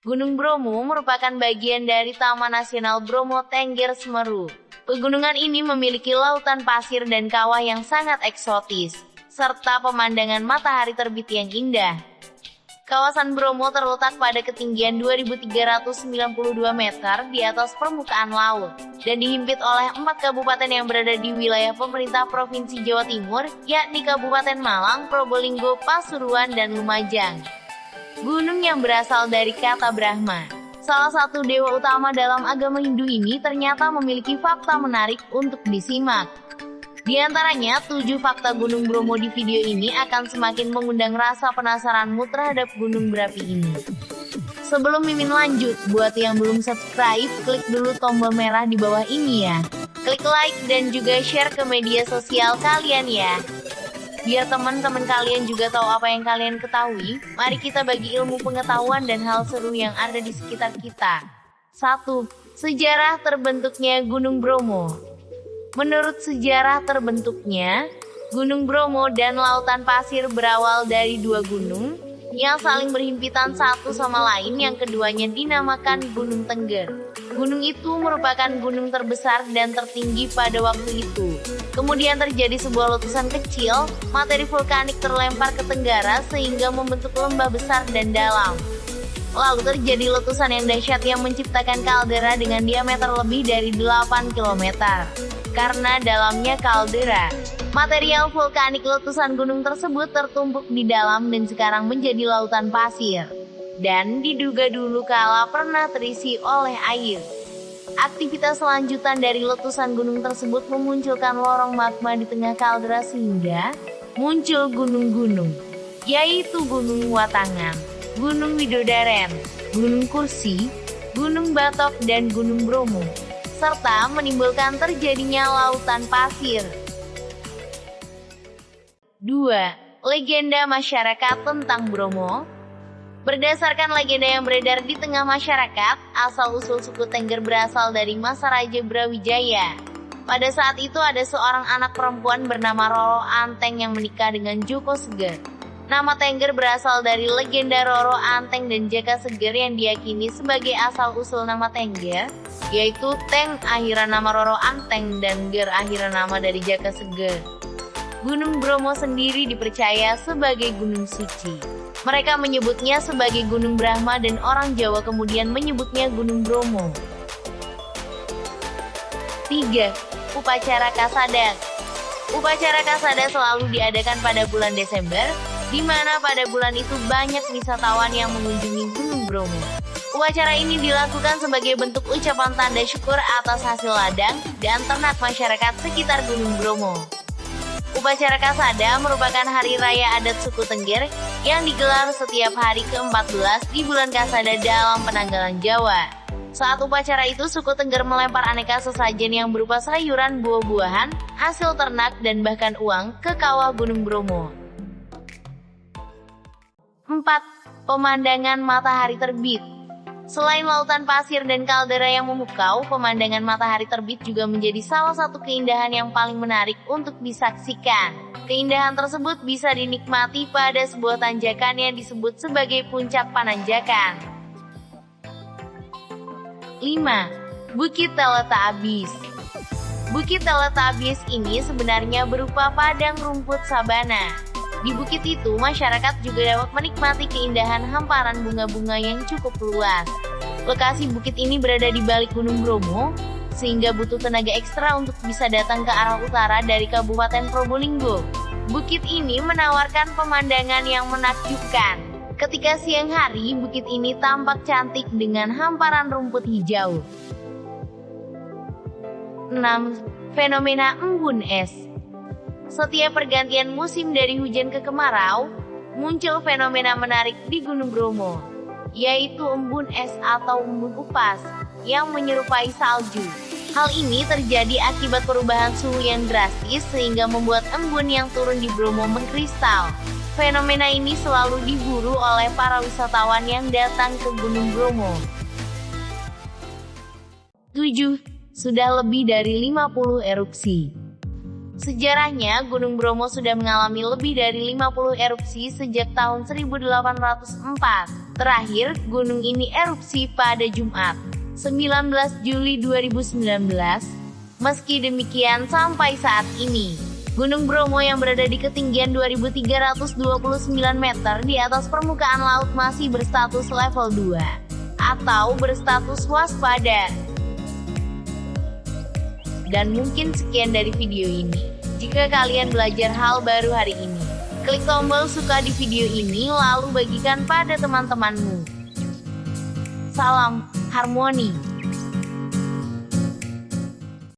Gunung Bromo merupakan bagian dari Taman Nasional Bromo Tengger Semeru. Pegunungan ini memiliki lautan pasir dan kawah yang sangat eksotis, serta pemandangan matahari terbit yang indah. Kawasan Bromo terletak pada ketinggian 2.392 meter di atas permukaan laut, dan dihimpit oleh 4 kabupaten yang berada di wilayah pemerintah Provinsi Jawa Timur, yakni Kabupaten Malang, Probolinggo, Pasuruan, dan Lumajang. Gunung yang berasal dari kata Brahma, salah satu dewa utama dalam agama Hindu ini, ternyata memiliki fakta menarik untuk disimak. Di antaranya, 7 fakta Gunung Bromo di video ini akan semakin mengundang rasa penasaranmu terhadap gunung berapi ini. Sebelum Mimin lanjut, buat yang belum subscribe, klik dulu tombol merah di bawah ini ya. Klik like dan juga share ke media sosial kalian ya. Biar teman-teman kalian juga tahu apa yang kalian ketahui, mari kita bagi ilmu pengetahuan dan hal seru yang ada di sekitar kita. 1. Sejarah terbentuknya Gunung Bromo. Menurut sejarah terbentuknya, Gunung Bromo dan lautan pasir berawal dari 2 gunung yang saling berhimpitan satu sama lain, yang keduanya dinamakan Gunung Tengger. Gunung itu merupakan gunung terbesar dan tertinggi pada waktu itu. Kemudian terjadi sebuah letusan kecil, materi vulkanik terlempar ke tenggara sehingga membentuk lembah besar dan dalam. Lalu terjadi letusan yang dahsyat yang menciptakan kaldera dengan diameter lebih dari 8 km. Karena dalamnya kaldera, material vulkanik letusan gunung tersebut tertumpuk di dalam dan sekarang menjadi lautan pasir. Dan diduga dulu kala pernah terisi oleh air. Aktivitas lanjutan dari letusan gunung tersebut memunculkan lorong magma di tengah kaldera sehingga muncul gunung-gunung, yaitu Gunung Watangan, Gunung Widodaren, Gunung Kursi, Gunung Batok, dan Gunung Bromo, serta menimbulkan terjadinya lautan pasir. 2. Legenda masyarakat tentang Bromo. Berdasarkan legenda yang beredar di tengah masyarakat, asal-usul suku Tengger berasal dari masa Raja Brawijaya. Pada saat itu ada seorang anak perempuan bernama Roro Anteng yang menikah dengan Joko Seger. Nama Tengger berasal dari legenda Roro Anteng dan Jaka Seger yang diyakini sebagai asal-usul nama Tengger, yaitu Teng akhiran nama Roro Anteng dan Ger akhiran nama dari Jaka Seger. Gunung Bromo sendiri dipercaya sebagai gunung suci. Mereka menyebutnya sebagai Gunung Brahma dan orang Jawa kemudian menyebutnya Gunung Bromo. 3. Upacara Kasada. Upacara Kasada selalu diadakan pada bulan Desember, di mana pada bulan itu banyak wisatawan yang mengunjungi Gunung Bromo. Upacara ini dilakukan sebagai bentuk ucapan tanda syukur atas hasil ladang dan ternak masyarakat sekitar Gunung Bromo. Upacara Kasada merupakan hari raya adat suku Tengger yang digelar setiap hari ke-14 di bulan Kasada dalam penanggalan Jawa. Saat upacara itu, suku Tengger melempar aneka sesajen yang berupa sayuran, buah-buahan, hasil ternak, dan bahkan uang ke kawah Gunung Bromo. 4. Pemandangan matahari terbit. Selain lautan pasir dan kaldera yang memukau, pemandangan matahari terbit juga menjadi salah satu keindahan yang paling menarik untuk disaksikan. Keindahan tersebut bisa dinikmati pada sebuah tanjakan yang disebut sebagai Puncak Pananjakan. 5. Bukit Teletabis. Bukit Teletabis ini sebenarnya berupa padang rumput sabana. Di bukit itu, masyarakat juga dapat menikmati keindahan hamparan bunga-bunga yang cukup luas. Lokasi bukit ini berada di balik Gunung Bromo, sehingga butuh tenaga ekstra untuk bisa datang ke arah utara dari Kabupaten Probolinggo. Bukit ini menawarkan pemandangan yang menakjubkan. Ketika siang hari, bukit ini tampak cantik dengan hamparan rumput hijau. 6. Fenomena embun es. Setiap pergantian musim dari hujan ke kemarau, muncul fenomena menarik di Gunung Bromo, yaitu embun es atau embun upas, yang menyerupai salju. Hal ini terjadi akibat perubahan suhu yang drastis sehingga membuat embun yang turun di Bromo mengkristal. Fenomena ini selalu diburu oleh para wisatawan yang datang ke Gunung Bromo. 7. Sudah lebih dari 50 erupsi. Sejarahnya, Gunung Bromo sudah mengalami lebih dari 50 erupsi sejak tahun 1804. Terakhir, gunung ini erupsi pada Jumat, 19 Juli 2019. Meski demikian, sampai saat ini, Gunung Bromo yang berada di ketinggian 2.329 meter di atas permukaan laut masih berstatus level 2 atau berstatus waspada. Dan mungkin sekian dari video ini. Jika kalian belajar hal baru hari ini, klik tombol suka di video ini lalu bagikan pada teman-temanmu. Salam harmoni.